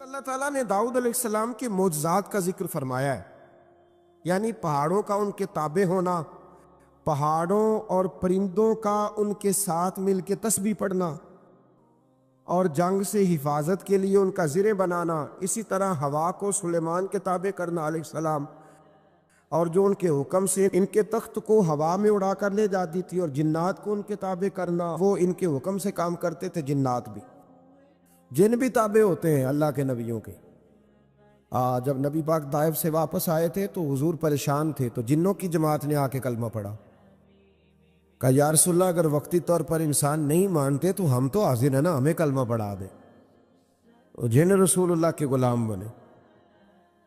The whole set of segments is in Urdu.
اللہ تعالیٰ نے داؤد علیہ السلام کے معجزات کا ذکر فرمایا ہے، یعنی پہاڑوں کا ان کے تابع ہونا، پہاڑوں اور پرندوں کا ان کے ساتھ مل کے تسبیح پڑھنا، اور جنگ سے حفاظت کے لیے ان کا زرہ بنانا، اسی طرح ہوا کو سلیمان کے تابع کرنا علیہ السلام، اور جو ان کے حکم سے ان کے تخت کو ہوا میں اڑا کر لے جاتی تھی، اور جنات کو ان کے تابع کرنا، وہ ان کے حکم سے کام کرتے تھے۔ جنات بھی، جن بھی تابع ہوتے ہیں اللہ کے نبیوں کے۔ جب نبی پاک طائف سے واپس آئے تھے تو حضور پریشان تھے، تو جنوں کی جماعت نے آ کے کلمہ پڑھا، کہا یا رسول اللہ اگر وقتی طور پر انسان نہیں مانتے تو ہم تو حاضر ہیں نا، ہمیں کلمہ پڑھا دیں۔ جن رسول اللہ کے غلام بنے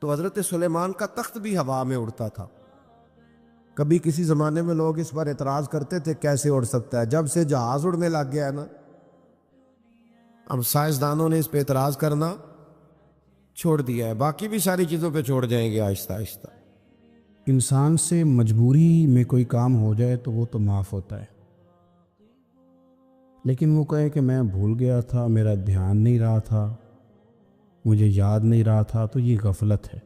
تو حضرت سلیمان کا تخت بھی ہوا میں اڑتا تھا۔ کبھی کسی زمانے میں لوگ اس پر اعتراض کرتے تھے کیسے اڑ سکتا ہے، جب سے جہاز اڑنے لگ گیا ہے نا، اب سائنسدانوں نے اس پہ اعتراض کرنا چھوڑ دیا ہے، باقی بھی ساری چیزوں پہ چھوڑ جائیں گے آہستہ آہستہ۔ انسان سے مجبوری میں کوئی کام ہو جائے تو وہ تو معاف ہوتا ہے، لیکن وہ کہے کہ میں بھول گیا تھا، میرا دھیان نہیں رہا تھا، مجھے یاد نہیں رہا تھا، تو یہ غفلت ہے۔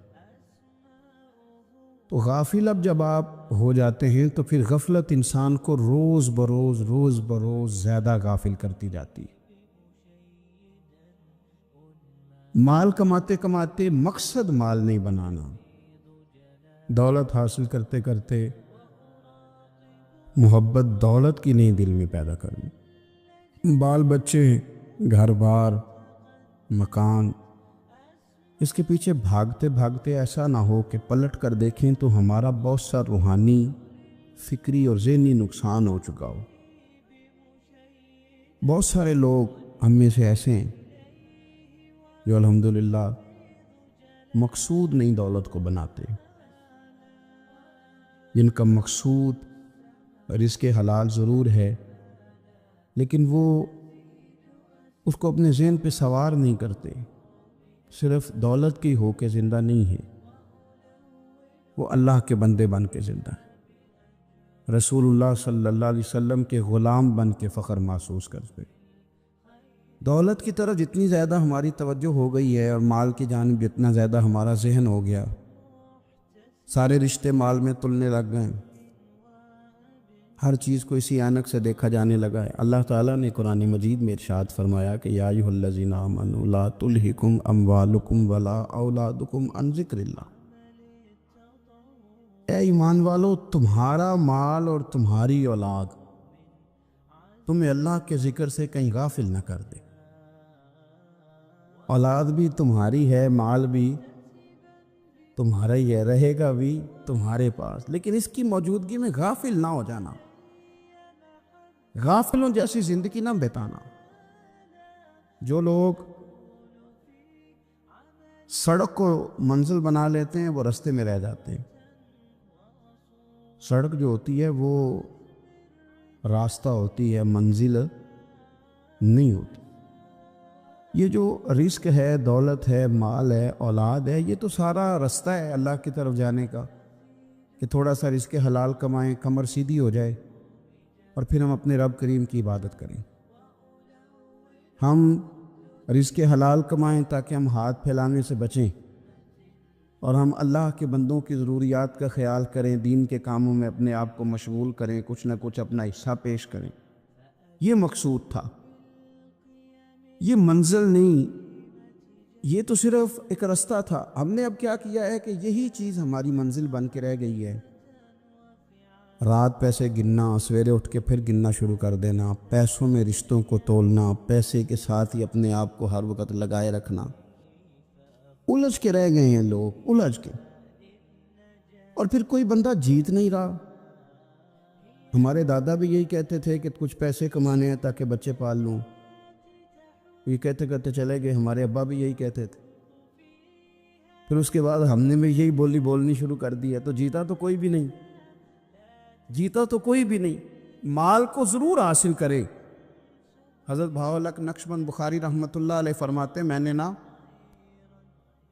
تو غافل اب جب آپ ہو جاتے ہیں تو پھر غفلت انسان کو روز بروز زیادہ غافل کرتی جاتی ہے۔ مال کماتے کماتے مقصد مال نہیں بنانا، دولت حاصل کرتے کرتے محبت دولت کی نہیں دل میں پیدا کرنی، بال بچے، گھر بار، مکان، اس کے پیچھے بھاگتے بھاگتے ایسا نہ ہو کہ پلٹ کر دیکھیں تو ہمارا بہت سا روحانی، فکری اور ذہنی نقصان ہو چکا ہو۔ بہت سارے لوگ ہم میں سے ایسے ہیں جو الحمدللہ مقصود نہیں دولت کو بناتے، جن کا مقصود رزق حلال ضرور ہے لیکن وہ اس کو اپنے ذہن پہ سوار نہیں کرتے، صرف دولت کی ہو کے زندہ نہیں ہے، وہ اللہ کے بندے بن کے زندہ ہے، رسول اللہ صلی اللہ علیہ وسلم کے غلام بن کے فخر محسوس کرتے۔ دولت کی طرف جتنی زیادہ ہماری توجہ ہو گئی ہے اور مال کی جانب جتنا زیادہ ہمارا ذہن ہو گیا، سارے رشتے مال میں تلنے لگ گئے، ہر چیز کو اسی عینک سے دیکھا جانے لگا ہے۔ اللہ تعالیٰ نے قرآن مجید میں ارشاد فرمایا کہ یا ایھا الذین آمنوا لا تلھکم اموالکم ولا اولادکم عن ذکر اللہ، اے ایمان والو تمہارا مال اور تمہاری اولاد تمہیں اللہ کے ذکر سے کہیں غافل نہ کر دے۔ اولاد بھی تمہاری ہے، مال بھی تمہارا ہی ہے، رہے گا بھی تمہارے پاس، لیکن اس کی موجودگی میں غافل نہ ہو جانا، غافلوں جیسی زندگی نہ بتانا۔ جو لوگ سڑک کو منزل بنا لیتے ہیں وہ رستے میں رہ جاتے ہیں۔ سڑک جو ہوتی ہے وہ راستہ ہوتی ہے، منزل نہیں ہوتی۔ یہ جو رزق ہے، دولت ہے، مال ہے، اولاد ہے، یہ تو سارا رستہ ہے اللہ کی طرف جانے کا، کہ تھوڑا سا رزق حلال کمائیں، کمر سیدھی ہو جائے، اور پھر ہم اپنے رب کریم کی عبادت کریں۔ ہم رزق حلال کمائیں تاکہ ہم ہاتھ پھیلانے سے بچیں، اور ہم اللہ کے بندوں کی ضروریات کا خیال کریں، دین کے کاموں میں اپنے آپ کو مشغول کریں، کچھ نہ کچھ اپنا حصہ پیش کریں۔ یہ مقصود تھا، یہ منزل نہیں، یہ تو صرف ایک رستہ تھا۔ ہم نے اب کیا کیا ہے کہ یہی چیز ہماری منزل بن کے رہ گئی ہے۔ رات پیسے گننا، سویرے اٹھ کے پھر گننا شروع کر دینا، پیسوں میں رشتوں کو تولنا، پیسے کے ساتھ ہی اپنے آپ کو ہر وقت لگائے رکھنا، الجھ کے رہ گئے ہیں لوگ، الجھ کے، اور پھر کوئی بندہ جیت نہیں رہا۔ ہمارے دادا بھی یہی کہتے تھے کہ کچھ پیسے کمانے ہیں تاکہ بچے پال لوں، یہ کہتے کہتے چلے گئے۔ ہمارے ابا بھی یہی کہتے تھے، پھر اس کے بعد ہم نے بھی یہی بولنی شروع کر دی ہے، تو جیتا تو کوئی بھی نہیں، جیتا تو کوئی بھی نہیں۔ مال کو ضرور حاصل کرے۔ حضرت بہاءالحق نقشبند بخاری رحمۃ اللہ علیہ فرماتے، میں نے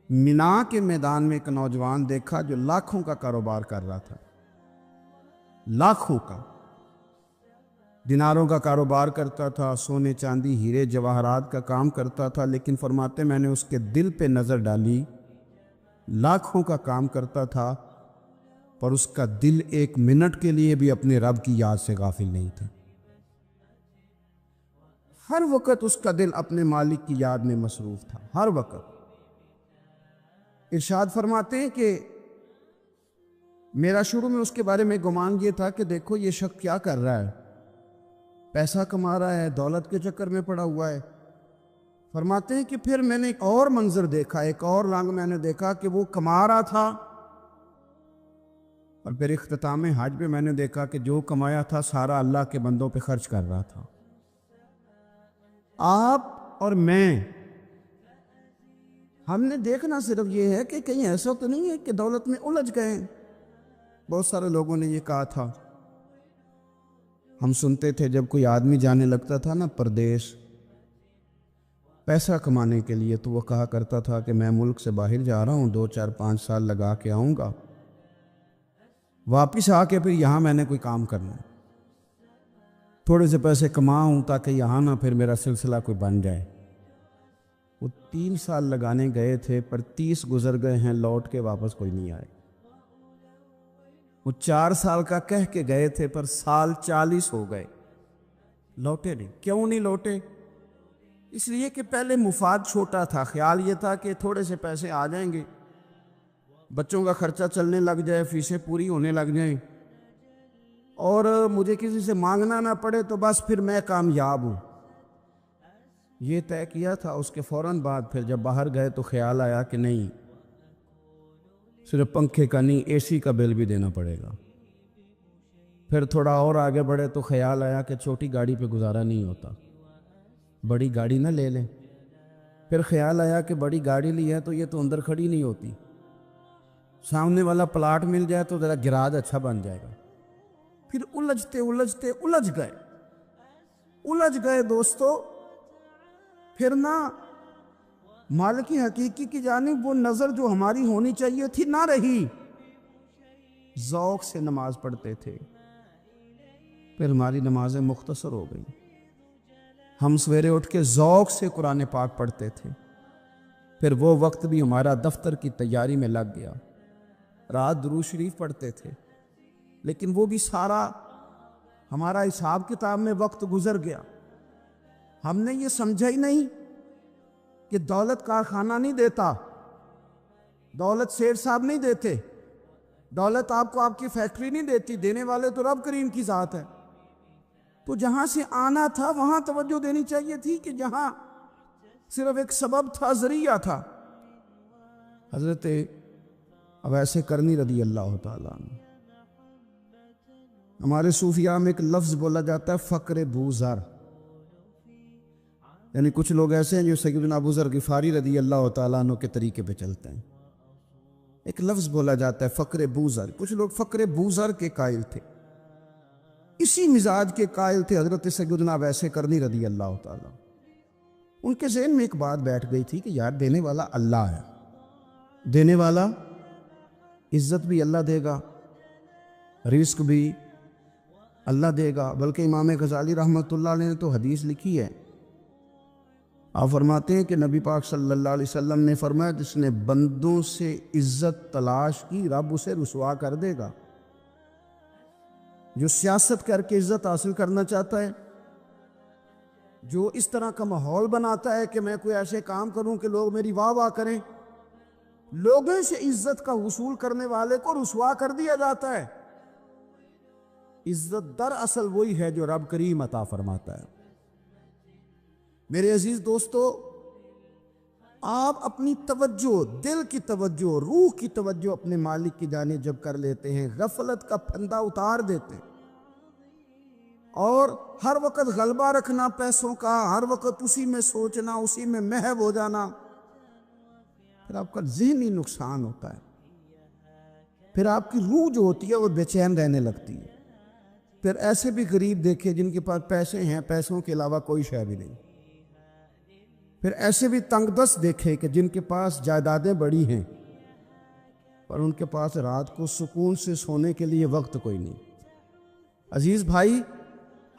مینا کے میدان میں ایک نوجوان دیکھا جو لاکھوں کا کاروبار کر رہا تھا، لاکھوں کا، دیناروں کا کاروبار کرتا تھا، سونے چاندی ہیرے جواہرات کا کام کرتا تھا، لیکن فرماتے میں نے اس کے دل پہ نظر ڈالی، لاکھوں کا کام کرتا تھا پر اس کا دل ایک منٹ کے لیے بھی اپنے رب کی یاد سے غافل نہیں تھا۔ ہر وقت اس کا دل اپنے مالک کی یاد میں مصروف تھا، ہر وقت۔ ارشاد فرماتے ہیں کہ میرا شروع میں اس کے بارے میں گمان یہ تھا کہ دیکھو یہ شخص کیا کر رہا ہے، پیسہ کما رہا ہے، دولت کے چکر میں پڑا ہوا ہے۔ فرماتے ہیں کہ پھر میں نے ایک اور منظر دیکھا، ایک اور رنگ میں نے دیکھا کہ وہ کما رہا تھا، اور پھر اختتام حج پہ میں نے دیکھا کہ جو کمایا تھا سارا اللہ کے بندوں پہ خرچ کر رہا تھا۔ آپ اور میں، ہم نے دیکھنا صرف یہ ہے کہ کہیں ایسا تو نہیں ہے کہ دولت میں الجھ گئے۔ بہت سارے لوگوں نے یہ کہا تھا، ہم سنتے تھے جب کوئی آدمی جانے لگتا تھا نا پردیش پیسہ کمانے کے لیے، تو وہ کہا کرتا تھا کہ میں ملک سے باہر جا رہا ہوں، 2 4 5 سال لگا کے آؤں گا، واپس آ کے پھر یہاں میں نے کوئی کام کرنا ہے، تھوڑے سے پیسے کماؤں تاکہ یہاں نہ پھر میرا سلسلہ کوئی بن جائے۔ وہ 3 سال لگانے گئے تھے پر 30 گزر گئے ہیں، لوٹ کے واپس کوئی نہیں آئے۔ وہ 4 سال کا کہہ کے گئے تھے پر سال 40 ہو گئے، لوٹے نہیں۔ کیوں نہیں لوٹے؟ اس لیے کہ پہلے مفاد چھوٹا تھا، خیال یہ تھا کہ تھوڑے سے پیسے آ جائیں گے، بچوں کا خرچہ چلنے لگ جائے، فیسیں پوری ہونے لگ جائیں، اور مجھے کسی سے مانگنا نہ پڑے، تو بس پھر میں کامیاب ہوں۔ یہ طے کیا تھا۔ اس کے فوراً بعد پھر جب باہر گئے تو خیال آیا کہ نہیں، صرف پنکھے کا نہیں، اے سی کا بل بھی دینا پڑے گا۔ پھر تھوڑا اور آگے بڑھے تو خیال آیا کہ چھوٹی گاڑی پہ گزارا نہیں ہوتا، بڑی گاڑی نہ لے لیں۔ پھر خیال آیا کہ بڑی گاڑی لی ہے تو یہ تو اندر کھڑی نہیں ہوتی، سامنے والا پلاٹ مل جائے تو ذرا گراج اچھا بن جائے گا۔ پھر الجھ گئے دوستو۔ پھر نہ مالک حقیقی کی جانب وہ نظر جو ہماری ہونی چاہیے تھی نہ رہی۔ ذوق سے نماز پڑھتے تھے، پھر ہماری نمازیں مختصر ہو گئیں۔ ہم سویرے اٹھ کے ذوق سے قرآن پاک پڑھتے تھے، پھر وہ وقت بھی ہمارا دفتر کی تیاری میں لگ گیا۔ رات درود شریف پڑھتے تھے، لیکن وہ بھی سارا ہمارا حساب کتاب میں وقت گزر گیا۔ ہم نے یہ سمجھا ہی نہیں کہ دولت کارخانہ نہیں دیتا، دولت سیٹ صاحب نہیں دیتے، دولت آپ کو آپ کی فیکٹری نہیں دیتی، دینے والے تو رب کریم کی ذات ہے۔ تو جہاں سے آنا تھا وہاں توجہ دینی چاہیے تھی کہ جہاں صرف ایک سبب تھا، ذریعہ تھا۔ حضرت اویس کرنی رضی اللہ تعالیٰ عنہ، ہمارے صوفیاء میں ایک لفظ بولا جاتا ہے فقر بوذر، یعنی کچھ لوگ ایسے ہیں جو سیدنا ابو ذر غفاری رضی اللہ تعالیٰ عنہ کے طریقے پہ چلتے ہیں۔ ایک لفظ بولا جاتا ہے فقر بوذر، کچھ لوگ فقر بوذر کے قائل تھے، اسی مزاج کے قائل تھے حضرت سیدنا اویس کرنی رضی اللہ تعالیٰ۔ ان کے ذہن میں ایک بات بیٹھ گئی تھی کہ یار دینے والا اللہ ہے، دینے والا عزت بھی اللہ دے گا، رزق بھی اللہ دے گا۔ بلکہ امام غزالی رحمۃ اللہ علیہ نے تو حدیث لکھی ہے، آپ فرماتے ہیں کہ نبی پاک صلی اللہ علیہ وسلم نے فرمایا جس نے بندوں سے عزت تلاش کی رب اسے رسوا کر دے گا۔ جو سیاست کر کے عزت حاصل کرنا چاہتا ہے، جو اس طرح کا ماحول بناتا ہے کہ میں کوئی ایسے کام کروں کہ لوگ میری واہ واہ کریں، لوگوں سے عزت کا حصول کرنے والے کو رسوا کر دیا جاتا ہے۔ عزت دراصل وہی ہے جو رب کریم عطا فرماتا ہے۔ میرے عزیز دوستو، آپ اپنی توجہ، دل کی توجہ، روح کی توجہ اپنے مالک کی جانب جب کر لیتے ہیں، غفلت کا پھندا اتار دیتے ہیں، اور ہر وقت غلبہ رکھنا پیسوں کا، ہر وقت اسی میں سوچنا، اسی میں محو ہو جانا، پھر آپ کا ذہنی نقصان ہوتا ہے۔ پھر آپ کی روح جو ہوتی ہے وہ بے چین رہنے لگتی ہے۔ پھر ایسے بھی غریب دیکھے جن کے پاس پیسے ہیں، پیسوں کے علاوہ کوئی شے بھی نہیں۔ پھر ایسے بھی تنگ دست دیکھے کہ جن کے پاس جائیدادیں بڑی ہیں پر ان کے پاس رات کو سکون سے سونے کے لیے وقت کوئی نہیں۔ عزیز بھائی،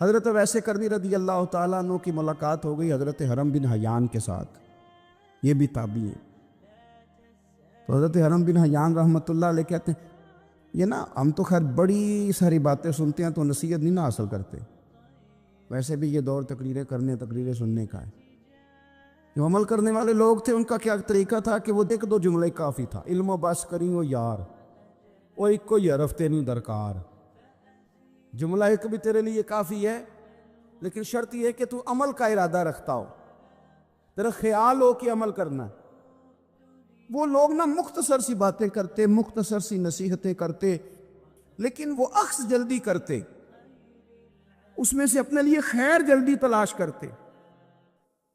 حضرت اویس کرنی رضی اللہ تعالیٰ عنہ کی ملاقات ہو گئی حضرت حرم بن حیان کے ساتھ، یہ بھی تابعی ہیں۔ تو حضرت حرم بن حیان رحمۃ اللہ علیہ کہتے ہیں یہ نا ہم تو خیر بڑی ساری باتیں سنتے ہیں تو نصیحت نہیں نہ حاصل کرتے، ویسے بھی یہ دور تقریریں کرنے تقریریں سننے کا ہے۔ جو عمل کرنے والے لوگ تھے ان کا کیا طریقہ تھا کہ وہ ایک دو جملے کافی تھا، علم و بس کری ہو یار وہ ایک کوئی حرف تے نہیں درکار، جملہ ایک بھی تیرے لیے کافی ہے، لیکن شرط یہ ہے کہ تو عمل کا ارادہ رکھتا ہو، تیرا خیال ہو کہ عمل کرنا ہے۔ وہ لوگ نا مختصر سی باتیں کرتے، مختصر سی نصیحتیں کرتے، لیکن وہ اخذ جلدی کرتے، اس میں سے اپنے لیے خیر جلدی تلاش کرتے۔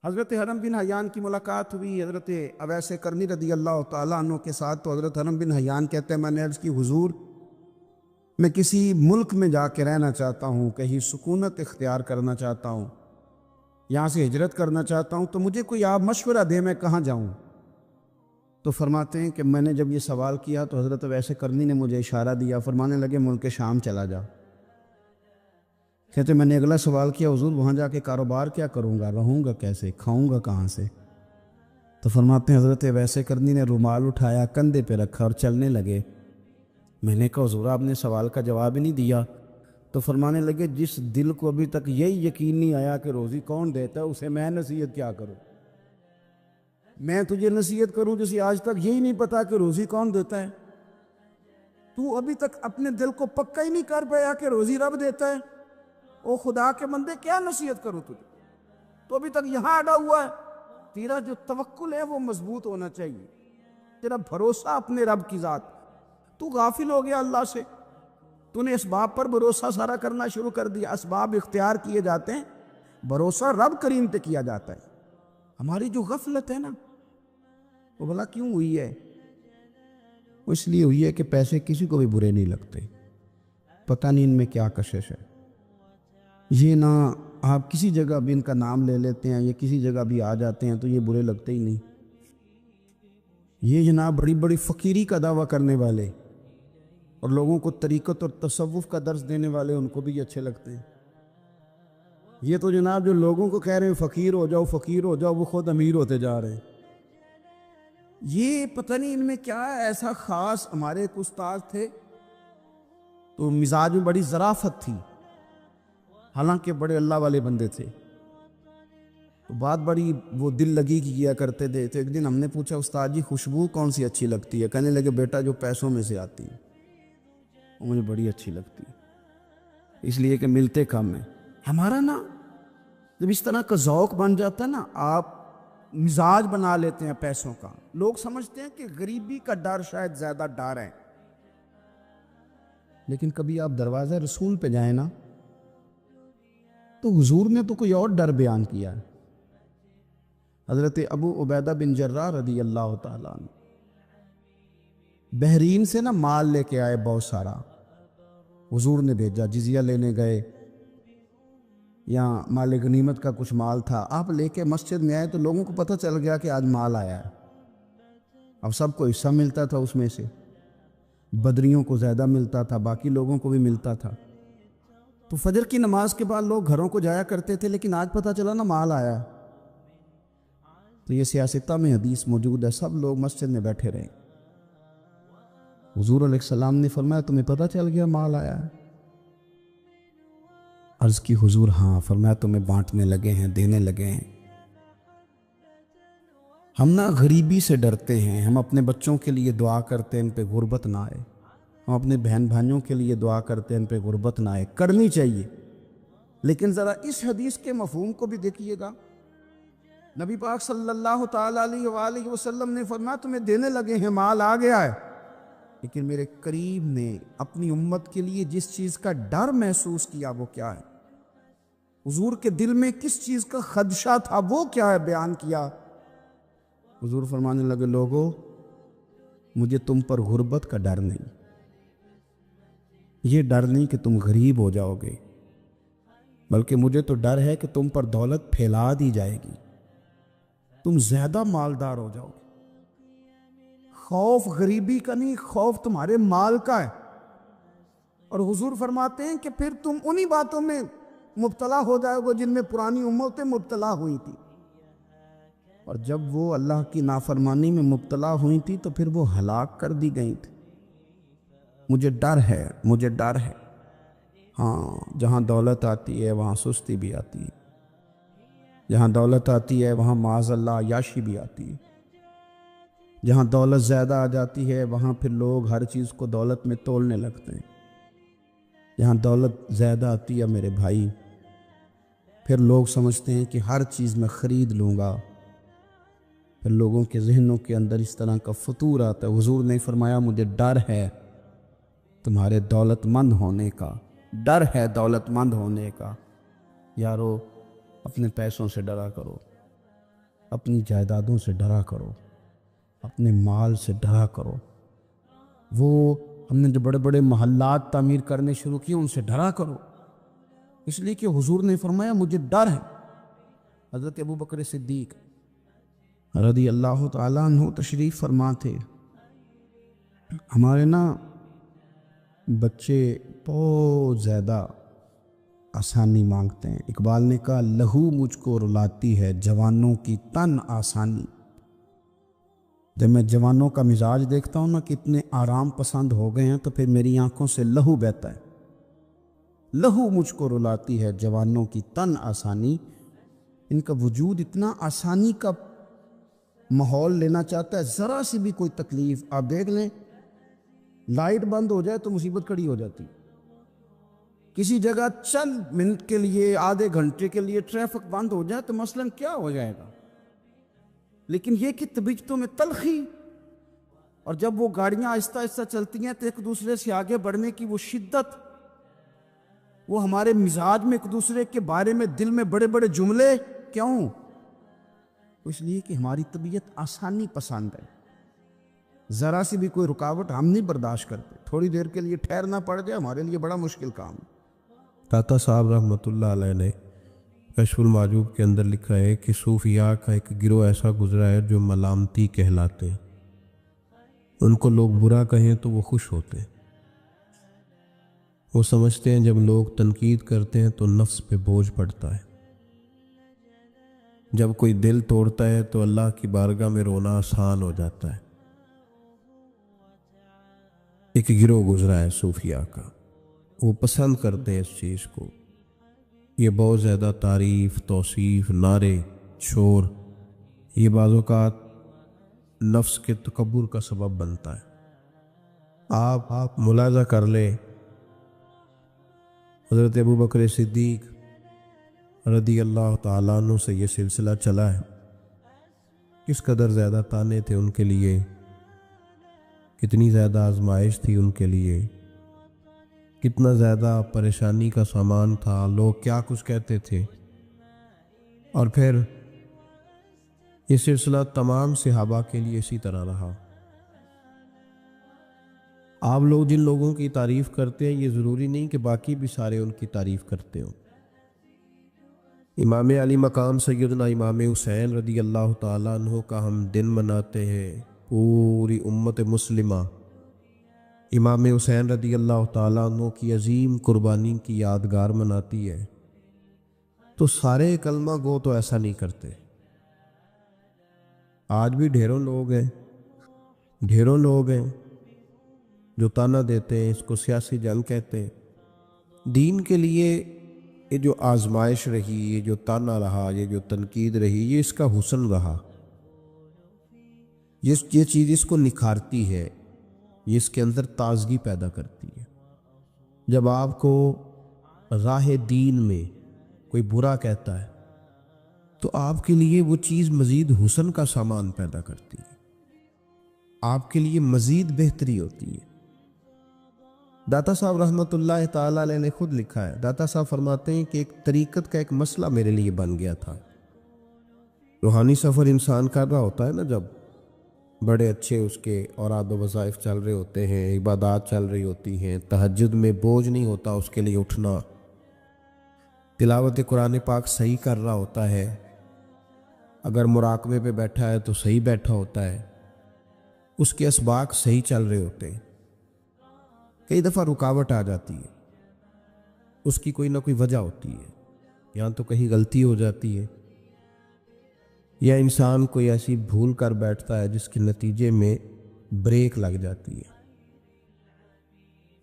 حضرت حرم بن حیان کی ملاقات ہوئی حضرت اویس کرنی رضی اللہ تعالیٰ عنہ کے ساتھ، تو حضرت حرم بن حیان کہتے ہیں میں نے عرض کی حضور میں کسی ملک میں جا کے رہنا چاہتا ہوں، کہیں سکونت اختیار کرنا چاہتا ہوں، یہاں سے ہجرت کرنا چاہتا ہوں، تو مجھے کوئی آپ مشورہ دے میں کہاں جاؤں؟ تو فرماتے ہیں کہ میں نے جب یہ سوال کیا تو حضرت اویس کرنی نے مجھے اشارہ دیا، فرمانے لگے ملک شام چلا جا۔ کہتے میں نے اگلا سوال کیا حضور وہاں جا کے کاروبار کیا کروں گا، رہوں گا کیسے، کھاؤں گا کہاں سے؟ تو فرماتے ہیں حضرت اویس کرنی نے رومال اٹھایا، کندھے پہ رکھا اور چلنے لگے۔ میں نے کہا حضور آپ نے سوال کا جواب ہی نہیں دیا۔ تو فرمانے لگے جس دل کو ابھی تک یہی یقین نہیں آیا کہ روزی کون دیتا ہے اسے میں نصیحت کیا کروں؟ میں تجھے نصیحت کروں جسے آج تک یہی نہیں پتا کہ روزی کون دیتا ہے؟ تو ابھی تک اپنے دل کو پکا ہی نہیں کر پایا کہ روزی رب دیتا ہے؟ او خدا کے بندے کیا نصیحت کروں تجھے؟ تو ابھی تک یہاں اڑا ہوا ہے۔ تیرا جو توکل ہے وہ مضبوط ہونا چاہیے، تیرا بھروسہ اپنے رب کی ذات۔ تو غافل ہو گیا اللہ سے، تو نے اسباب پر بھروسہ سارا کرنا شروع کر دیا۔ اسباب اختیار کیے جاتے ہیں، بھروسہ رب کریم پہ کیا جاتا ہے۔ ہماری جو غفلت ہے نا وہ بھلا کیوں ہوئی ہے؟ وہ اس لیے ہوئی ہے کہ پیسے کسی کو بھی برے نہیں لگتے، پتہ نہیں ان میں کیا کشش ہے۔ یہ نہ آپ کسی جگہ بھی ان کا نام لے لیتے ہیں یا کسی جگہ بھی آ جاتے ہیں تو یہ برے لگتے ہی نہیں۔ یہ جناب بڑی بڑی فقیری کا دعویٰ کرنے والے اور لوگوں کو طریقت اور تصوف کا درس دینے والے ان کو بھی اچھے لگتے ہیں۔ یہ تو جناب جو لوگوں کو کہہ رہے ہیں فقیر ہو جاؤ فقیر ہو جاؤ، وہ خود امیر ہوتے جا رہے ہیں۔ یہ پتہ نہیں ان میں کیا ہے ایسا خاص۔ ہمارے ایک استاد تھے تو مزاج میں بڑی ظرافت تھی، حالانکہ بڑے اللہ والے بندے تھے، تو بات بڑی وہ دل لگی کی کیا کرتے تھے۔ تو ایک دن ہم نے پوچھا استاد جی خوشبو کون سی اچھی لگتی ہے؟ کہنے لگے بیٹا جو پیسوں میں سے آتی ہے وہ مجھے بڑی اچھی لگتی ہے، اس لیے کہ ملتے کم ہیں۔ ہمارا نا جب اس طرح کا ذوق بن جاتا ہے نا، آپ مزاج بنا لیتے ہیں پیسوں کا۔ لوگ سمجھتے ہیں کہ غریبی کا ڈر شاید زیادہ ڈر ہے، لیکن کبھی آپ دروازہ رسول پہ جائیں نا تو حضور نے تو کوئی اور ڈر بیان کیا ہے۔ حضرت ابو عبیدہ بن جراح رضی اللہ تعالیٰ عنہ بحرین سے نا مال لے کے آئے بہت سارا، حضور نے بھیجا، جزیہ لینے گئے یا مال غنیمت کا کچھ مال تھا، آپ لے کے مسجد میں آئے تو لوگوں کو پتہ چل گیا کہ آج مال آیا ہے۔ اب سب کو حصہ ملتا تھا اس میں سے، بدریوں کو زیادہ ملتا تھا، باقی لوگوں کو بھی ملتا تھا۔ تو فجر کی نماز کے بعد لوگ گھروں کو جایا کرتے تھے، لیکن آج پتہ چلا نا مال آیا ہے۔ تو یہ سیاستہ میں حدیث موجود ہے، سب لوگ مسجد میں بیٹھے رہے۔ حضور علیہ السلام نے فرمایا تمہیں پتہ چل گیا مال آیا ہے؟ عرض کی حضور ہاں۔ فرمایا تمہیں بانٹنے لگے ہیں، دینے لگے ہیں۔ ہم نا غریبی سے ڈرتے ہیں، ہم اپنے بچوں کے لیے دعا کرتے ہیں ان پہ غربت نہ آئے، ہم اپنے بہن بھائیوں کے لیے دعا کرتے ہیں ان پہ غربت نہ آئے، کرنی چاہیے، لیکن ذرا اس حدیث کے مفہوم کو بھی دیکھیے گا۔ نبی پاک صلی اللہ تعالیٰ علیہ وآلہ وسلم نے فرمایا تمہیں دینے لگے ہیں، مال آ گیا ہے، لیکن میرے قریب نے اپنی امت کے لیے جس چیز کا ڈر محسوس کیا وہ کیا ہے؟ حضور کے دل میں کس چیز کا خدشہ تھا وہ کیا ہے بیان کیا۔ حضور فرمانے لگے لوگو مجھے تم پر غربت کا ڈر نہیں، یہ ڈر نہیں کہ تم غریب ہو جاؤ گے، بلکہ مجھے تو ڈر ہے کہ تم پر دولت پھیلا دی جائے گی، تم زیادہ مالدار ہو جاؤ گے۔ خوف غریبی کا نہیں، خوف تمہارے مال کا ہے۔ اور حضور فرماتے ہیں کہ پھر تم انہی باتوں میں مبتلا ہو جائے گا جن میں پرانی امتیں مبتلا ہوئی تھی، اور جب وہ اللہ کی نافرمانی میں مبتلا ہوئی تھی تو پھر وہ ہلاک کر دی گئی تھی۔ مجھے ڈر ہے، مجھے ڈر ہے۔ ہاں، جہاں دولت آتی ہے وہاں سستی بھی آتی ہے، جہاں دولت آتی ہے وہاں معاذ اللہ عیاشی بھی آتی ہے، جہاں دولت زیادہ آ جاتی ہے وہاں پھر لوگ ہر چیز کو دولت میں تولنے لگتے ہیں۔ جہاں دولت زیادہ آتی ہے میرے بھائی، پھر لوگ سمجھتے ہیں کہ ہر چیز میں خرید لوں گا، پھر لوگوں کے ذہنوں کے اندر اس طرح کا فطور آتا ہے۔ حضور نے فرمایا مجھے ڈر ہے تمہارے دولت مند ہونے کا، ڈر ہے دولت مند ہونے کا۔ یارو، اپنے پیسوں سے ڈرا کرو، اپنی جائیدادوں سے ڈرا کرو، اپنے مال سے ڈرا کرو۔ وہ ہم نے جو بڑے بڑے محلات تعمیر کرنے شروع کیے ان سے ڈرا کرو، اس لیے کہ حضور نے فرمایا مجھے ڈر ہے۔ حضرت ابو بکر صدیق رضی اللہ تعالیٰ عنہ تشریف فرما تھے۔ ہمارے بچے بہت زیادہ آسانی مانگتے ہیں۔ اقبال نے کہا لہو مجھ کو رلاتی ہے جوانوں کی تن آسانی۔ جب میں جوانوں کا مزاج دیکھتا ہوں کتنے آرام پسند ہو گئے ہیں تو پھر میری آنکھوں سے لہو بہتا ہے۔ لہو مجھ کو رلاتی ہے جوانوں کی تن آسانی۔ ان کا وجود اتنا آسانی کا ماحول لینا چاہتا ہے، ذرا سی بھی کوئی تکلیف آپ دیکھ لیں، لائٹ بند ہو جائے تو مصیبت کھڑی ہو جاتی، کسی جگہ چند منٹ کے لیے آدھے گھنٹے کے لیے ٹریفک بند ہو جائے تو مثلاً کیا ہو جائے گا، لیکن یہ کہ طبیعتوں میں تلخی، اور جب وہ گاڑیاں آہستہ آہستہ چلتی ہیں تو ایک دوسرے سے آگے بڑھنے کی وہ شدت، وہ ہمارے مزاج میں ایک دوسرے کے بارے میں دل میں بڑے بڑے جملے، کیوں؟ اس لیے کہ ہماری طبیعت آسانی پسند ہے، ذرا سی بھی کوئی رکاوٹ ہم نہیں برداشت کرتے، تھوڑی دیر کے لیے ٹھہرنا پڑ جائے ہمارے لیے بڑا مشکل کام ہے۔ داتا صاحب رحمۃ اللہ علیہ نے کشف المعجوب کے اندر لکھا ہے کہ صوفیاء کا ایک گروہ ایسا گزرا ہے جو ملامتی کہلاتے ہیں، ان کو لوگ برا کہیں تو وہ خوش ہوتے ہیں، وہ سمجھتے ہیں جب لوگ تنقید کرتے ہیں تو نفس پہ بوجھ پڑتا ہے، جب کوئی دل توڑتا ہے تو اللہ کی بارگاہ میں رونا آسان ہو جاتا ہے۔ ایک گروہ گزرا ہے صوفیاء کا، وہ پسند کرتے ہیں اس چیز کو، یہ بہت زیادہ تعریف، توصیف، نعرے، شور، یہ بعض اوقات نفس کے تکبر کا سبب بنتا ہے۔ آپ ملاحظہ کر لیں، حضرت ابو بکر صدیق رضی اللہ تعالیٰ عنہ سے یہ سلسلہ چلا ہے، کس قدر زیادہ تانے تھے ان کے لیے، کتنی زیادہ آزمائش تھی ان کے لیے، کتنا زیادہ پریشانی کا سامان تھا، لوگ کیا کچھ کہتے تھے، اور پھر یہ سلسلہ تمام صحابہ کے لیے اسی طرح رہا۔ آپ لوگ جن لوگوں کی تعریف کرتے ہیں یہ ضروری نہیں کہ باقی بھی سارے ان کی تعریف کرتے ہوں۔ امام علی مقام سیدنا امام حسین رضی اللہ تعالیٰ عنہ کا ہم دن مناتے ہیں، پوری امت مسلمہ امام حسین رضی اللہ تعالیٰ عنہ کی عظیم قربانی کی یادگار مناتی ہے، تو سارے کلمہ گو تو ایسا نہیں کرتے۔ آج بھی ڈھیروں لوگ ہیں جو تانا دیتے ہیں، اس کو سیاسی جنگ کہتے ہیں۔ دین کے لیے یہ جو آزمائش رہی، یہ جو تانا رہا، یہ جو تنقید رہی، یہ اس کا حسن رہا، یہ چیز اس کو نکھارتی ہے، یہ اس کے اندر تازگی پیدا کرتی ہے۔ جب آپ کو راہ دین میں کوئی برا کہتا ہے تو آپ کے لیے وہ چیز مزید حسن کا سامان پیدا کرتی ہے، آپ کے لیے مزید بہتری ہوتی ہے۔ داتا صاحب رحمۃ اللہ تعالیٰ علیہ نے خود لکھا ہے، داتا صاحب فرماتے ہیں کہ ایک طریقت کا ایک مسئلہ میرے لیے بن گیا تھا۔ روحانی سفر انسان کر رہا ہوتا ہے نا، جب بڑے اچھے اس کے اوراد و وظائف چل رہے ہوتے ہیں، عبادات چل رہی ہوتی ہیں، تہجد میں بوجھ نہیں ہوتا اس کے لیے اٹھنا، تلاوت قرآن پاک صحیح کر رہا ہوتا ہے، اگر مراقبے پہ بیٹھا ہے تو صحیح بیٹھا ہوتا ہے، اس کے اسباق صحیح چل رہے ہوتے ہیں، کئی دفعہ رکاوٹ آ جاتی ہے، اس کی کوئی نہ کوئی وجہ ہوتی ہے، یہاں تو کہیں غلطی ہو جاتی ہے، یا انسان کوئی ایسی بھول کر بیٹھتا ہے جس کے نتیجے میں بریک لگ جاتی ہے۔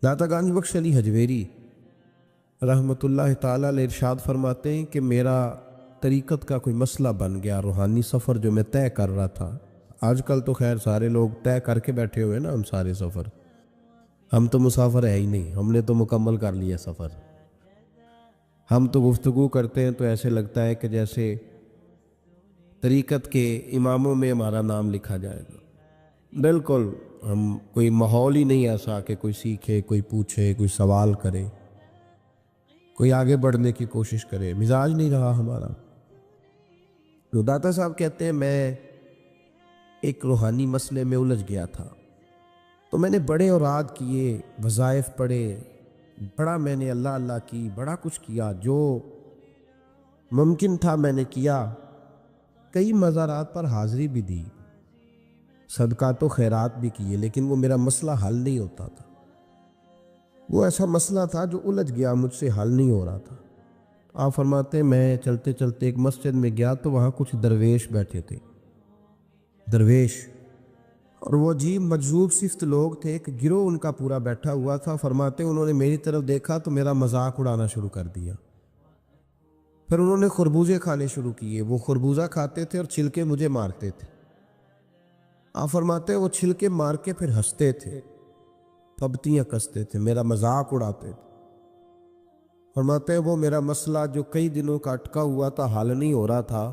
داتا گنج بخش علی حجویری رحمۃ اللہ تعالیٰ علیہ ارشاد فرماتے ہیں کہ میرا طریقت کا کوئی مسئلہ بن گیا، روحانی سفر جو میں طے کر رہا تھا۔ آج کل تو خیر سارے لوگ طے کر کے بیٹھے ہوئے نا، ہم سارے سفر، ہم تو مسافر ہے ہی نہیں، ہم نے تو مکمل کر لیا سفر۔ ہم تو گفتگو کرتے ہیں تو ایسے لگتا ہے کہ جیسے طریقت کے اماموں میں ہمارا نام لکھا جائے گا۔ بالکل ہم کوئی ماحول ہی نہیں ایسا کہ کوئی سیکھے، کوئی پوچھے، کوئی سوال کرے، کوئی آگے بڑھنے کی کوشش کرے، مزاج نہیں رہا ہمارا۔ تو داتا صاحب کہتے ہیں میں ایک روحانی مسئلے میں الجھ گیا تھا، تو میں نے بڑے اوراد کیے، وظائف پڑھے، بڑا میں نے اللہ اللہ کی، بڑا کچھ کیا، جو ممکن تھا میں نے کیا، کئی مزارات پر حاضری بھی دی، صدقات و خیرات بھی کیے، لیکن وہ میرا مسئلہ حل نہیں ہوتا تھا۔ وہ ایسا مسئلہ تھا جو الجھ گیا، مجھ سے حل نہیں ہو رہا تھا۔ آپ فرماتے ہیں میں چلتے چلتے ایک مسجد میں گیا تو وہاں کچھ درویش بیٹھے تھے، درویش، اور وہ عجیب مجذوب صفت لوگ تھے، ایک گروہ ان کا پورا بیٹھا ہوا تھا۔ فرماتے ہیں انہوں نے میری طرف دیکھا تو میرا مذاق اڑانا شروع کر دیا، پھر انہوں نے خربوزے کھانے شروع کیے، وہ خربوزہ کھاتے تھے اور چھلکے مجھے مارتے تھے۔ آپ فرماتے ہیں وہ چھلکے مار کے پھر ہنستے تھے، پھبتیاں کستے تھے، میرا مذاق اڑاتے تھے۔ فرماتے ہیں وہ میرا مسئلہ جو کئی دنوں کا اٹکا ہوا تھا، حل نہیں ہو رہا تھا،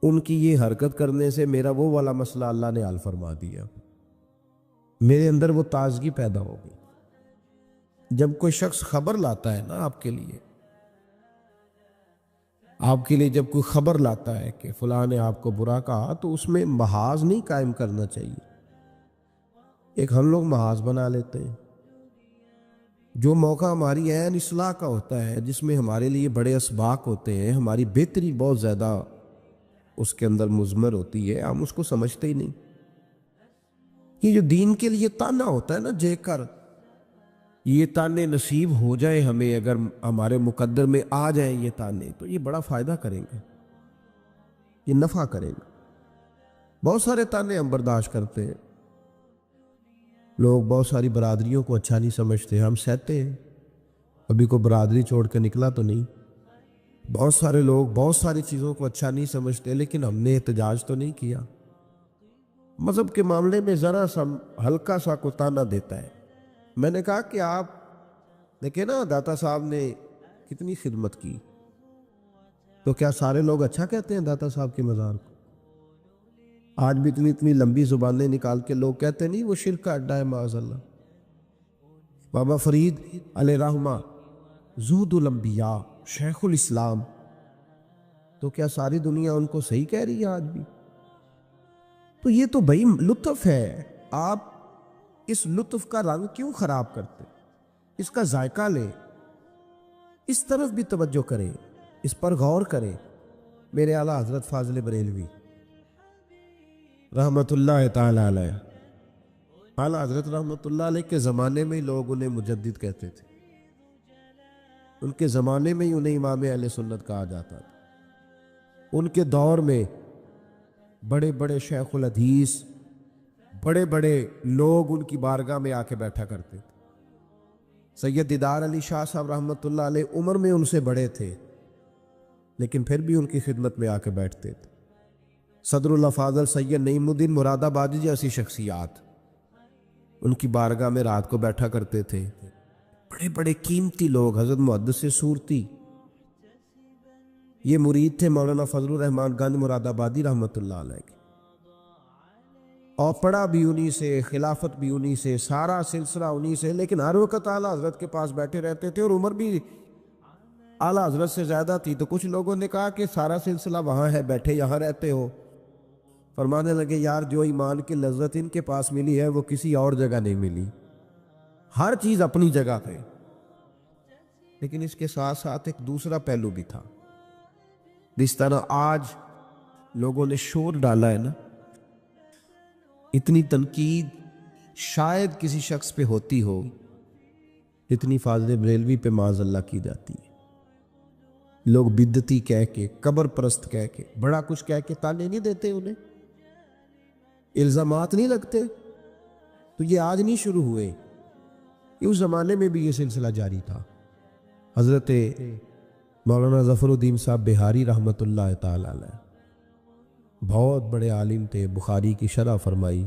ان کی یہ حرکت کرنے سے میرا وہ والا مسئلہ اللہ نے حل فرما دیا۔ میرے اندر وہ تازگی پیدا ہو گئی۔ جب کوئی شخص خبر لاتا ہے نا آپ کے لیے جب کوئی خبر لاتا ہے کہ فلاں نے آپ کو برا کہا، تو اس میں محاذ نہیں قائم کرنا چاہیے۔ ایک ہم لوگ محاذ بنا لیتے ہیں، جو موقع ہماری عین اصلاح کا ہوتا ہے، جس میں ہمارے لیے بڑے اسباق ہوتے ہیں، ہماری بہتری بہت زیادہ اس کے اندر مضمر ہوتی ہے، ہم اس کو سمجھتے ہی نہیں۔ یہ جو دین کے لیے تانا ہوتا ہے نا جے کر، یہ تانے نصیب ہو جائے ہمیں، اگر ہمارے مقدر میں آ جائیں یہ تانے، تو یہ بڑا فائدہ کریں گے، یہ نفع کریں گے۔ بہت سارے تانے ہم برداشت کرتے ہیں، لوگ بہت ساری برادریوں کو اچھا نہیں سمجھتے، ہم سہتے ہیں، ابھی کوئی برادری چھوڑ کے نکلا تو نہیں۔ بہت سارے لوگ بہت ساری چیزوں کو اچھا نہیں سمجھتے، لیکن ہم نے احتجاج تو نہیں کیا۔ مذہب کے معاملے میں ذرا سا ہلکا سا کو تانا دیتا ہے۔ میں نے کہا کہ آپ دیکھیں نا داتا صاحب نے کتنی خدمت کی، تو کیا سارے لوگ اچھا کہتے ہیں داتا صاحب کے مزار کو؟ آج بھی اتنی لمبی زبانیں نکال کے لوگ کہتے نہیں وہ شرک کا اڈا ہے معاذ اللہ۔ بابا فرید علیہ رحمہ، زہد الانبیاء، شیخ الاسلام، تو کیا ساری دنیا ان کو صحیح کہہ رہی ہے آج بھی؟ تو یہ تو بھائی لطف ہے، آپ اس لطف کا رنگ کیوں خراب کرتے؟ اس کا ذائقہ لیں، اس طرف بھی توجہ کریں، اس پر غور کریں۔ میرے اعلیٰ حضرت فاضل بریلوی رحمت اللہ تعالی علیہ، اعلیٰ حضرت رحمت اللہ علیہ کے زمانے میں لوگ انہیں مجدد کہتے تھے، ان کے زمانے میں ہی انہیں امام اہل سنت کہا جاتا تھا۔ ان کے دور میں بڑے بڑے شیخ الحدیث، بڑے بڑے لوگ ان کی بارگاہ میں آ کے بیٹھا کرتے تھے۔ سید دیدار علی شاہ صاحب رحمۃ اللہ علیہ عمر میں ان سے بڑے تھے، لیکن پھر بھی ان کی خدمت میں آ کے بیٹھتے تھے۔ صدر اللہ فاضل سید نعیم الدین مراد آبادی جیسی شخصیات ان کی بارگاہ میں رات کو بیٹھا کرتے تھے۔ بڑے بڑے قیمتی لوگ، حضرت محدث سورتی، یہ مرید تھے مولانا فضل الرحمان گنج مراد آبادی رحمۃ اللہ علیہ کے، اور پڑھا بھی انہی سے، خلافت بھی انہی سے، سارا سلسلہ انہی سے، لیکن ہر وقت اعلیٰ حضرت کے پاس بیٹھے رہتے تھے، اور عمر بھی اعلیٰ حضرت سے زیادہ تھی۔ تو کچھ لوگوں نے کہا کہ سارا سلسلہ وہاں ہے، بیٹھے یہاں رہتے ہو۔ فرمانے لگے یار جو ایمان کی لذت ان کے پاس ملی ہے وہ کسی اور جگہ نہیں ملی، ہر چیز اپنی جگہ پہ، لیکن اس کے ساتھ ساتھ ایک دوسرا پہلو بھی تھا۔ جس طرح آج لوگوں نے شور ڈالا ہے نا، اتنی تنقید شاید کسی شخص پہ ہوتی ہو جتنی فاضل بریلوی پہ معاذ اللہ کی جاتی ہے۔ لوگ بدعتی کہہ کے، قبر پرست کہہ کے، بڑا کچھ کہہ کے تانے نہیں دیتے، انہیں الزامات نہیں لگتے. تو یہ آج نہیں شروع ہوئے، اس زمانے میں بھی یہ سلسلہ جاری تھا. حضرت مولانا ظفر الدین صاحب بہاری رحمۃ اللہ تعالی علیہ بہت بڑے عالم تھے، بخاری کی شرح فرمائی،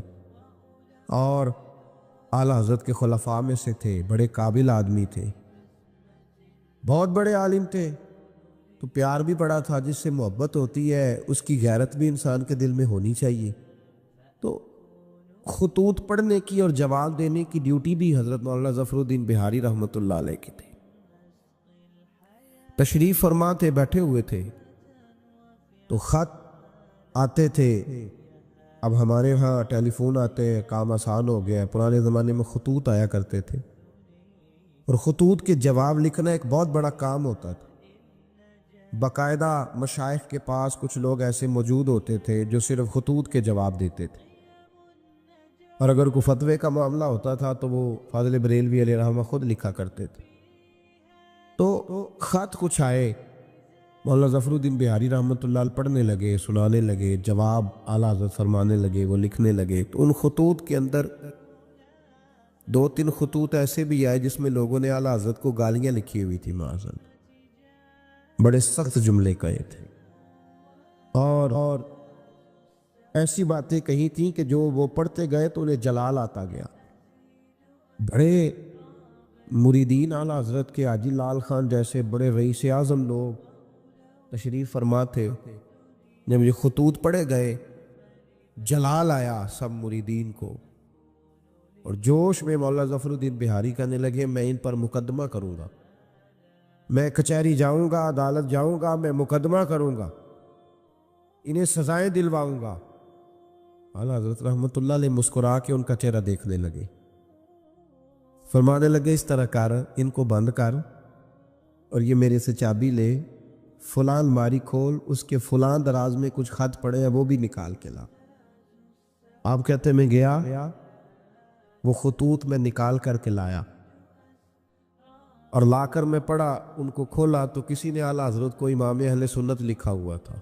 اور اعلیٰ حضرت کے خلفاء میں سے تھے، بڑے قابل آدمی تھے، بہت بڑے عالم تھے. تو پیار بھی بڑا تھا، جس سے محبت ہوتی ہے اس کی غیرت بھی انسان کے دل میں ہونی چاہیے. تو خطوط پڑھنے کی اور جواب دینے کی ڈیوٹی بھی حضرت مولانا ظفر الدین بہاری رحمۃ اللہ علیہ کی تھی. تشریف فرما تھے، بیٹھے ہوئے تھے، تو خط آتے تھے. اب ہمارے ہاں ٹیلی فون آتے ہیں، کام آسان ہو گیا ہے. پرانے زمانے میں خطوط آیا کرتے تھے، اور خطوط کے جواب لکھنا ایک بہت بڑا کام ہوتا تھا. باقاعدہ مشائخ کے پاس کچھ لوگ ایسے موجود ہوتے تھے جو صرف خطوط کے جواب دیتے تھے، اور اگر کوئی فتوے کا معاملہ ہوتا تھا تو وہ فاضل بریلوی علیہ رحمہ خود لکھا کرتے تھے. تو خط کچھ آئے، مولانا ظفر الدین بہاری رحمۃ اللہ علیہ پڑھنے لگے، سنانے لگے، جواب اعلیٰ حضرت فرمانے لگے، وہ لکھنے لگے. تو ان خطوط کے اندر 2-3 خطوط ایسے بھی آئے جس میں لوگوں نے اعلیٰ حضرت کو گالیاں لکھی ہوئی تھی، معاذ اللہ، بڑے سخت جملے کہے تھے، اور ایسی باتیں کہی تھیں کہ جو وہ پڑھتے گئے تو انہیں جلال آتا گیا. بڑے مریدین اعلیٰ حضرت کے حاجی لال خان جیسے بڑے رئیس اعظم لوگ تشریف فرما تھے. جب یہ خطوط پڑھے گئے، جلال آیا سب مریدین کو، اور جوش میں مولانا ظفر الدین بہاری کہنے لگے میں ان پر مقدمہ کروں گا، میں کچہری جاؤں گا، عدالت جاؤں گا، میں مقدمہ کروں گا، انہیں سزائیں دلواؤں گا. اعلیٰ حضرت رحمۃ اللہ علیہ مسکرا کے ان کا چہرہ دیکھنے لگے، فرمانے لگے اس طرح کر، ان کو بند کر، اور یہ میرے سے چابی لے، فلاں الماری کھول، اس کے فلاں دراز میں کچھ خط پڑے ہیں، وہ بھی نکال کے لا. آپ کہتے میں گیا، وہ خطوط میں نکال کر کے لایا، اور لا کر میں پڑھا. ان کو کھولا تو کسی نے اعلیٰ حضرت کو امام اہل سنت لکھا ہوا تھا،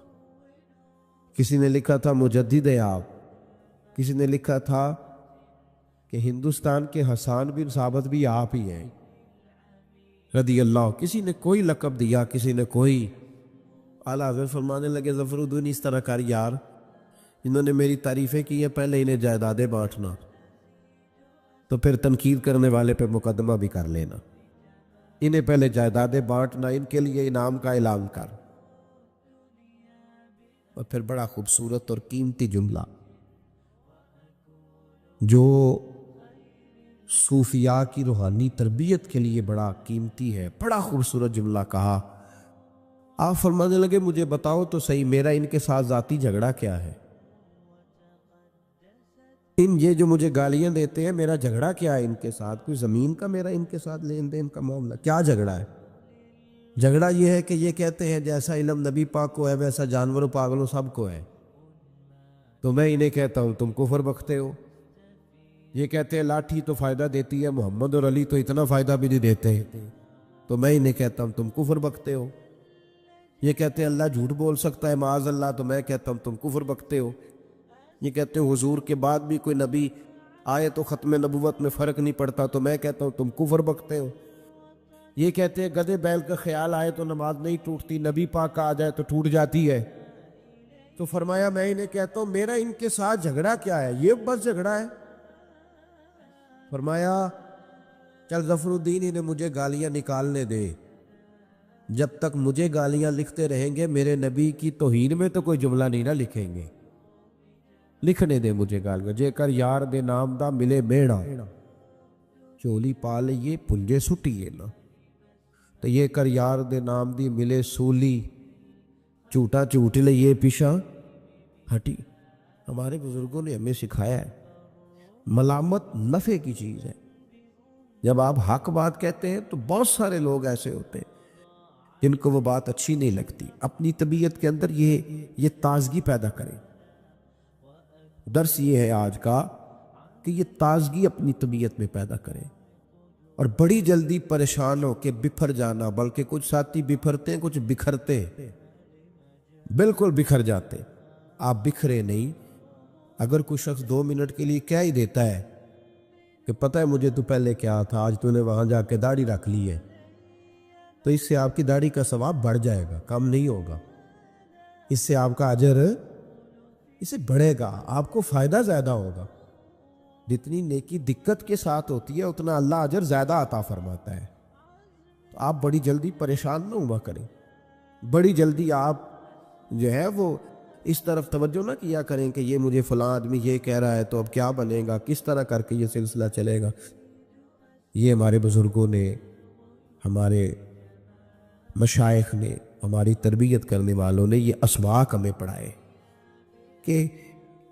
کسی نے لکھا تھا مجدد آپ، کسی نے لکھا تھا کہ ہندوستان کے حسان بن ثابت بھی آپ ہی ہیں رضی اللہ. کسی نے کوئی لقب دیا، کسی نے کوئی. اعلیٰ حضرت فرمانے لگے ظفر الدین اس طرح کر یار، انہوں نے میری تعریفیں کی ہیں، پہلے انہیں جائیدادیں بانٹنا، تو پھر تنقید کرنے والے پہ مقدمہ بھی کر لینا. انہیں پہلے جائیدادیں بانٹنا، ان کے لیے انعام کا اعلان کر. اور پھر بڑا خوبصورت اور قیمتی جملہ جو صوفیاء کی روحانی تربیت کے لیے بڑا قیمتی ہے، بڑا خوبصورت جملہ کہا. آپ فرمانے لگے مجھے بتاؤ تو صحیح، میرا ان کے ساتھ ذاتی جھگڑا کیا ہے؟ یہ جو مجھے گالیاں دیتے ہیں، میرا جھگڑا کیا ہے ان کے ساتھ؟ کوئی زمین کا میرا ان کے ساتھ لین دین کا معاملہ؟ کیا جھگڑا ہے؟ جھگڑا یہ ہے کہ یہ کہتے ہیں جیسا علم نبی پاک کو ہے ویسا جانوروں پاگلوں سب کو ہے، تو میں انہیں کہتا ہوں تم کفر بکتے ہو. یہ کہتے ہیں لاٹھی تو فائدہ دیتی ہے، محمد اور علی تو اتنا فائدہ بھی نہیں دیتے، تو میں انہیں کہتا ہوں تم کفر بکتے ہو. یہ کہتے ہیں اللہ جھوٹ بول سکتا ہے معاذ اللہ، تو میں کہتا ہوں تم کفر بکتے ہو. یہ کہتے ہیں حضور کے بعد بھی کوئی نبی آئے تو ختم نبوت میں فرق نہیں پڑتا، تو میں کہتا ہوں تم کفر بکتے ہو. یہ کہتے ہیں گدھے بیل کا خیال آئے تو نماز نہیں ٹوٹتی، نبی پاک کا آ جائے تو ٹوٹ جاتی ہے. تو فرمایا میں انہیں کہتا ہوں میرا ان کے ساتھ جھگڑا کیا ہے؟ یہ بس جھگڑا ہے. فرمایا چل ظفر الدین انہیں مجھے گالیاں نکالنے دے، جب تک مجھے گالیاں لکھتے رہیں گے میرے نبی کی توہین میں تو کوئی جملہ نہیں نہ لکھیں گے. لکھنے دے مجھے گالیاں. جے کر یار دے نام دا ملے بیڑا، چولی پا لئیے پنجے سٹیے نا. تو یہ کر یار دے نام دی ملے سولی، جھوٹا جھوٹ لئیے پیشہ ہٹی. ہمارے بزرگوں نے ہمیں سکھایا ہے ملامت نفع کی چیز ہے. جب آپ حق بات کہتے ہیں تو بہت سارے لوگ ایسے ہوتے ہیں جن کو وہ بات اچھی نہیں لگتی. اپنی طبیعت کے اندر یہ تازگی پیدا کریں. درس یہ ہے آج کا کہ یہ تازگی اپنی طبیعت میں پیدا کریں. اور بڑی جلدی پریشان ہو کے بکھر جانا، بلکہ کچھ ساتھی بکھرتے ہیں، کچھ بکھرتے ہیں، بالکل بکھر جاتے ہیں۔ آپ بکھرے نہیں۔ اگر کوئی شخص 2 منٹ کے لیے کہہ ہی دیتا ہے کہ پتہ ہے مجھے تو پہلے کیا تھا، آج تو نے وہاں جا کے داڑھی رکھ لی ہے، تو اس سے آپ کی داڑھی کا ثواب بڑھ جائے گا، کم نہیں ہوگا۔ اس سے آپ کا اجر اسے بڑھے گا، آپ کو فائدہ زیادہ ہوگا۔ جتنی نیکی دقت کے ساتھ ہوتی ہے اتنا اللہ اجر زیادہ عطا فرماتا ہے۔ تو آپ بڑی جلدی پریشان نہ ہوا کریں، بڑی جلدی آپ جو ہے وہ اس طرف توجہ نہ کیا کریں کہ یہ مجھے فلاں آدمی یہ کہہ رہا ہے تو اب کیا بنے گا، کس طرح کر کے یہ سلسلہ چلے گا۔ یہ ہمارے بزرگوں نے، ہمارے مشائخ نے، ہماری تربیت کرنے والوں نے یہ اسباق ہمیں پڑھائے کہ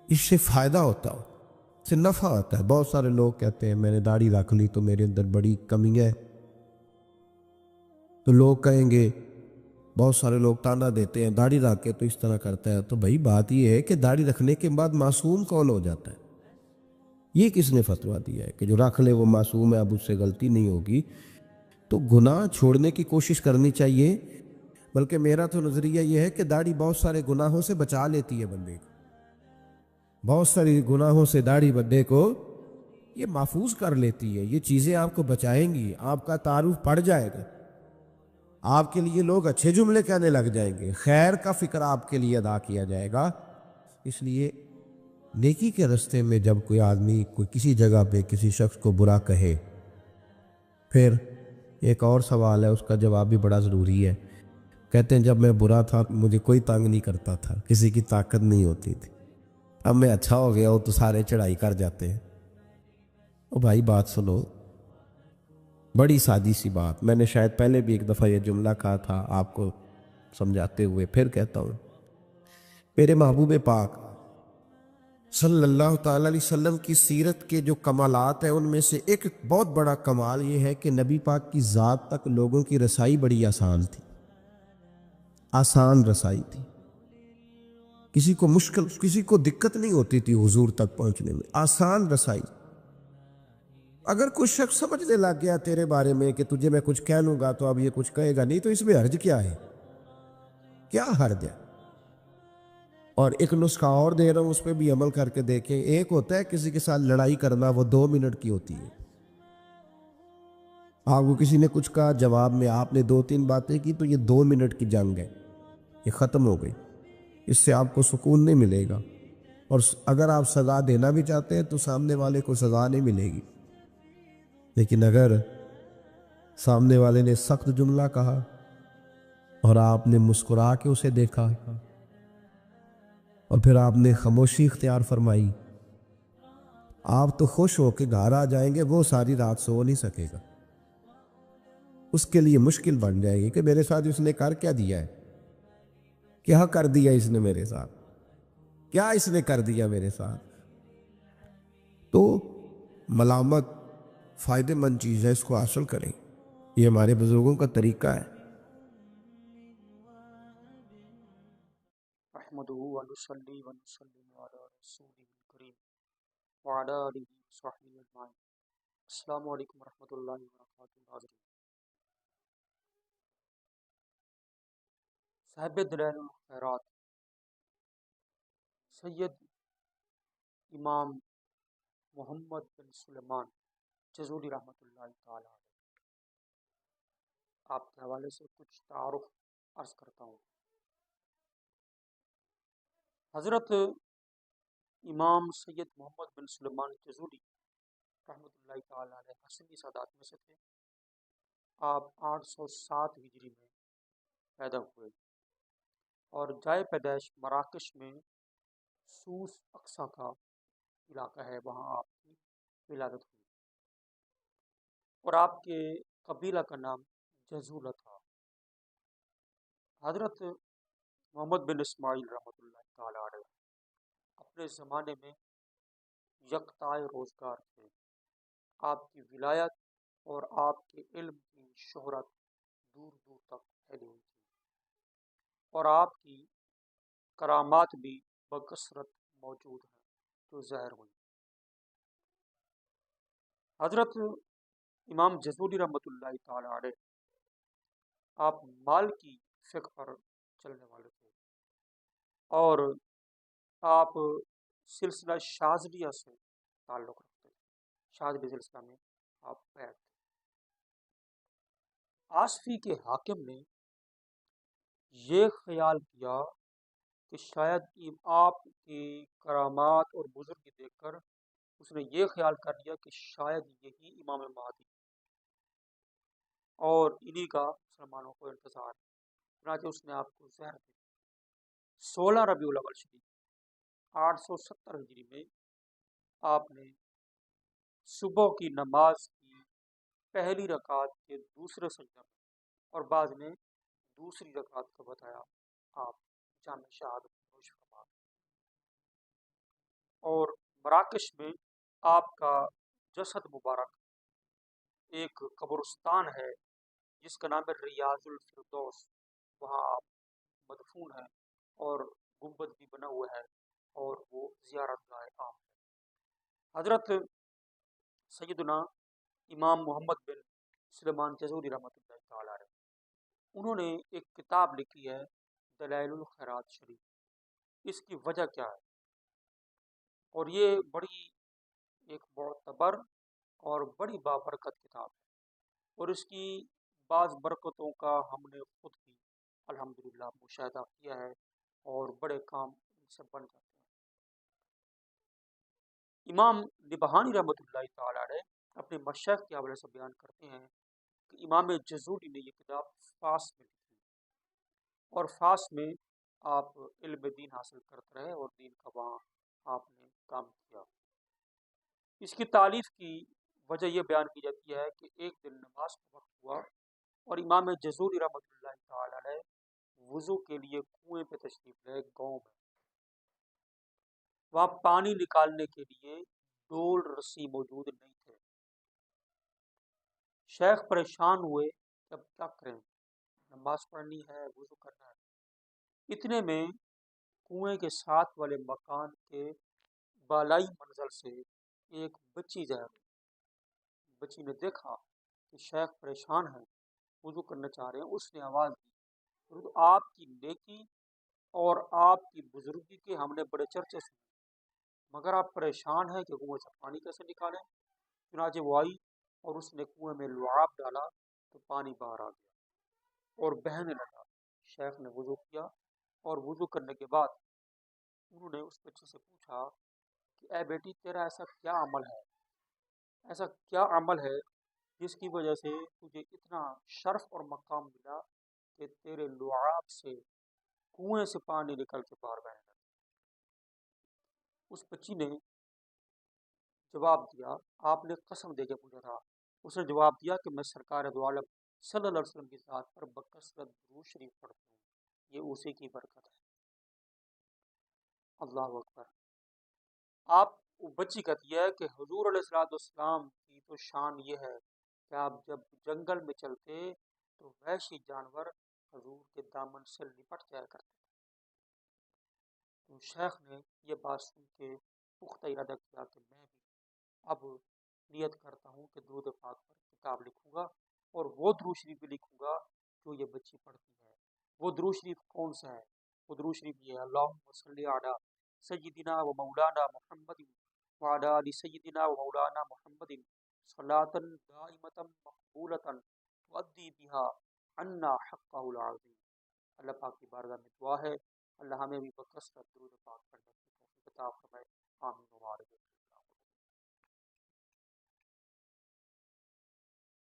اس سے فائدہ ہوتا ہو، اس سے نفع ہوتا ہے۔ بہت سارے لوگ کہتے ہیں میں نے داڑھی رکھ لی تو میرے اندر بڑی کمی ہے، تو لوگ کہیں گے، بہت سارے لوگ تانا دیتے ہیں داڑھی رکھ کے تو اس طرح کرتا ہے۔ تو بھائی بات یہ ہے کہ داڑھی رکھنے کے بعد معصوم کون ہو جاتا ہے؟ یہ کس نے فتویٰ دیا ہے کہ جو رکھ لے وہ معصوم ہے، اب اس سے غلطی نہیں ہوگی؟ تو گناہ چھوڑنے کی کوشش کرنی چاہیے، بلکہ میرا تو نظریہ یہ ہے کہ داڑھی بہت سارے گناہوں سے بچا لیتی ہے بندے کو، بہت ساری گناہوں سے داڑھی بندے کو یہ محفوظ کر لیتی ہے۔ یہ چیزیں آپ کو بچائیں گی، آپ کا تعارف پڑ جائے گا، آپ کے لیے لوگ اچھے جملے کہنے لگ جائیں گے، خیر کا فکر آپ کے لیے ادا کیا جائے گا۔ اس لیے نیکی کے رستے میں جب کوئی آدمی کوئی کسی جگہ پہ کسی شخص کو برا کہے، پھر ایک اور سوال ہے، اس کا جواب بھی بڑا ضروری ہے۔ کہتے ہیں جب میں برا تھا مجھے کوئی تنگ نہیں کرتا تھا، کسی کی طاقت نہیں ہوتی تھی، اب میں اچھا ہو گیا ہوں تو سارے چڑھائی کر جاتے ہیں۔ او بھائی بات سنو، بڑی سادی سی بات، میں نے شاید پہلے بھی ایک دفعہ یہ جملہ کہا تھا آپ کو سمجھاتے ہوئے، پھر کہتا ہوں۔ میرے محبوب پاک صلی اللہ تعالیٰ علیہ وسلم کی سیرت کے جو کمالات ہیں ان میں سے ایک بہت بڑا کمال یہ ہے کہ نبی پاک کی ذات تک لوگوں کی رسائی بڑی آسان تھی، آسان رسائی تھی، کسی کو مشکل، کسی کو دقت نہیں ہوتی تھی حضور تک پہنچنے میں، آسان رسائی۔ اگر کوئی شخص سمجھنے لگ گیا تیرے بارے میں کہ تجھے میں کچھ کہہ لوں گا تو اب یہ کچھ کہے گا نہیں، تو اس میں حرج کیا ہے؟ کیا حرج ہے؟ اور ایک نسخہ اور دے رہا ہوں، اس پہ بھی عمل کر کے دیکھیں۔ ایک ہوتا ہے کسی کے ساتھ لڑائی کرنا، وہ 2 منٹ کی ہوتی ہے، آپ کو کسی نے کچھ کہا، جواب میں آپ نے 2-3 باتیں کی، تو یہ 2 منٹ کی جنگ ہے، یہ ختم ہو گئی، اس سے آپ کو سکون نہیں ملے گا۔ اور اگر آپ سزا دینا بھی چاہتے ہیں تو سامنے والے کو سزا نہیں ملے گی۔ لیکن اگر سامنے والے نے سخت جملہ کہا اور آپ نے مسکرا کے اسے دیکھا اور پھر آپ نے خاموشی اختیار فرمائی، آپ تو خوش ہو کے گھر آ جائیں گے، وہ ساری رات سو نہیں سکے گا، اس کے لیے مشکل بن جائے گی کہ میرے ساتھ اس نے کر کیا دیا ہے، کیا کر دیا اس نے میرے ساتھ، کیا اس نے کر دیا میرے ساتھ۔ تو ملامت فائدہ مند چیز ہے، اس کو حاصل کریں، یہ ہمارے بزرگوں کا طریقہ ہے۔ احمدہ ونصلی ونسلم علی رسولہ الکریم وعلی آلہ وصحبہ اجمعین۔ السلام علیکم ورحمۃ اللہ وبرکاتہ۔ حاضرین، صاحب دلائل الخیرات سید امام محمد بن سلیمان جزولی رحمۃ اللہ تعالی علیہ، آپ کے حوالے سے کچھ تعارف عرض کرتا ہوں۔ حضرت امام سید محمد بن سلیمان جزولی رحمۃ اللہ تعالی علیہ حسنی سادات میں سے تھے۔ آپ 807 ہجری میں پیدا ہوئے اور جائے پیدائش مراکش میں سوس اقصی کا علاقہ ہے، وہاں آپ کی ولادت ہوئی، اور آپ کے قبیلہ کا نام جزولہ تھا۔ حضرت محمد بن اسماعیل رحمۃ اللہ تعالی علیہ اپنے زمانے میں یکتائے روزگار تھے۔ آپ کی ولایت اور آپ کے علم کی شہرت دور دور تک پھیلی ہوئی تھی، اور آپ کی کرامات بھی بکثرت موجود ہیں جو ظاہر ہوئی۔ حضرت امام جزولی رحمۃ اللہ تعالی علیہ آپ مال کی فقہ پر چلنے والے تھے، اور آپ سلسلہ شاذلیہ سے تعلق رکھتے تھے، شاذلی سلسلہ میں آپ بیعت تھے۔ آصفی کے حاکم نے یہ خیال کیا کہ شاید آپ کی کرامات اور بزرگی دیکھ کر اس نے یہ خیال کر لیا کہ شاید یہی امام مہدی اور انہی کا مسلمانوں کو انتظار ہے، چنانچہ اس نے آپ کو زہر دے دی۔ 16 ربیع الاول شریف 870 ہجری میں آپ نے صبح کی نماز کی پہلی رکعت کے دوسرے سجدہ میں، اور بعض نے دوسری رکعت کا بتایا، آپ جامع شہادت نوش فرما گئے۔ اور مراکش میں آپ کا جسد مبارک ایک قبرستان ہے جس کا نام ہے ریاض الفردوس، وہاں آپ مدفون ہیں، اور گنبد بھی بنا ہوا ہے، اور وہ زیارت گاہ عام ہے۔ حضرت سیدنا امام محمد بن سلیمان جزوری رحمۃ اللہ تعالی علیہ، انہوں نے ایک کتاب لکھی ہے دلائل الخیرات شریف۔ اس کی وجہ کیا ہے؟ اور یہ بڑی ایک معتبر اور بڑی بابرکت کتاب ہے، اور اس کی بعض برکتوں کا ہم نے خود بھی الحمدللہ مشاہدہ کیا ہے، اور بڑے کام ان سے بن جاتے ہیں۔ امام نبہانی رحمۃ اللہ تعالی علیہ اپنے مشائخ کے حوالے سے بیان کرتے ہیں کہ امام جزوری نے یہ کتاب فاس میں لکھی، اور فاس میں آپ علم دین حاصل کرتے رہے اور دین کا وہاں آپ نے کام کیا۔ اس کی تالیف کی وجہ یہ بیان کی جاتی ہے کہ ایک دن نماز کا وقت ہوا، اور امام جزوری رحمۃ اللہ تعالی علیہ وضو کے لیے کنویں پہ تشریف لائے گاؤں میں۔ وہاں پانی نکالنے کے لیے ڈول رسی موجود نہیں تھے۔ شیخ پریشان ہوئے کہ اب کیا کریں، نماز پڑھنی ہے، وضو کرنا ہے۔ اتنے میں کنویں کے ساتھ والے مکان کے بالائی منزل سے ایک بچی ظاہر ہوئی۔ بچی نے دیکھا کہ شیخ پریشان ہیں، وضو کرنا چاہ رہے ہیں، اس نے آواز دی، تو آپ کی نیکی اور آپ کی بزرگی کے ہم نے بڑے چرچے سنے، مگر آپ پریشان ہیں کہ کنویں سے پانی کیسے نکالیں۔ چنانچہ وہ آئی اور اس نے کنویں میں لعاب ڈالا تو پانی باہر آ گیا اور بہنے لگا۔ شیخ نے وضو کیا، اور وضو کرنے کے بعد انہوں نے اس بچے سے پوچھا کہ اے بیٹی، تیرا ایسا کیا عمل ہے، ایسا کیا عمل ہے جس کی وجہ سے تجھے اتنا شرف اور مقام ملا کہ تیرے لعاب سے کنویں سے پانی نکل کے باہر بہنے لگا۔ اس بچی نے جواب دیا، آپ نے قسم دے کے پوچھا تھا، اس نے جواب دیا کہ میں سرکار دو عالم صلی اللہ علیہ وسلم کی ذات پر بکثرت درود شریف پڑھتی ہوں، یہ اسی کی برکت ہے۔ اللہ اکبر۔ آپ بچی کہتی ہے کہ حضور علیہ الصلوۃ والسلام کی تو شان یہ ہے کہ آپ جب جنگل میں چلتے تو وحشی جانور حضور کے دامن سے لپٹ جایا کرتے تھے۔ تو شیخ نے یہ بات سن کے پختہ ارادہ کیا کہ میں بھی اب نیت کرتا ہوں کہ درود پاک پر کتاب لکھوں گا، اور وہ درود شریف بھی لکھوں گا جو یہ بچی پڑھتی ہے۔ وہ درود شریف کون سا ہے؟ وہ درود شریف یہ ہے، اللہم صلی علی سیدنا و مولانا محمد وعلی آل سیدنا و مولانا محمد صلاۃ دائمۃ مقبولۃ تؤدی بہا عنا حقہ العظیم۔ اللہ پاک کی بارگاہ میں دعا ہے، اللہ ہمیں بھی بکثرت درود پاک پڑھنے کی توفیق عطا فرمائے۔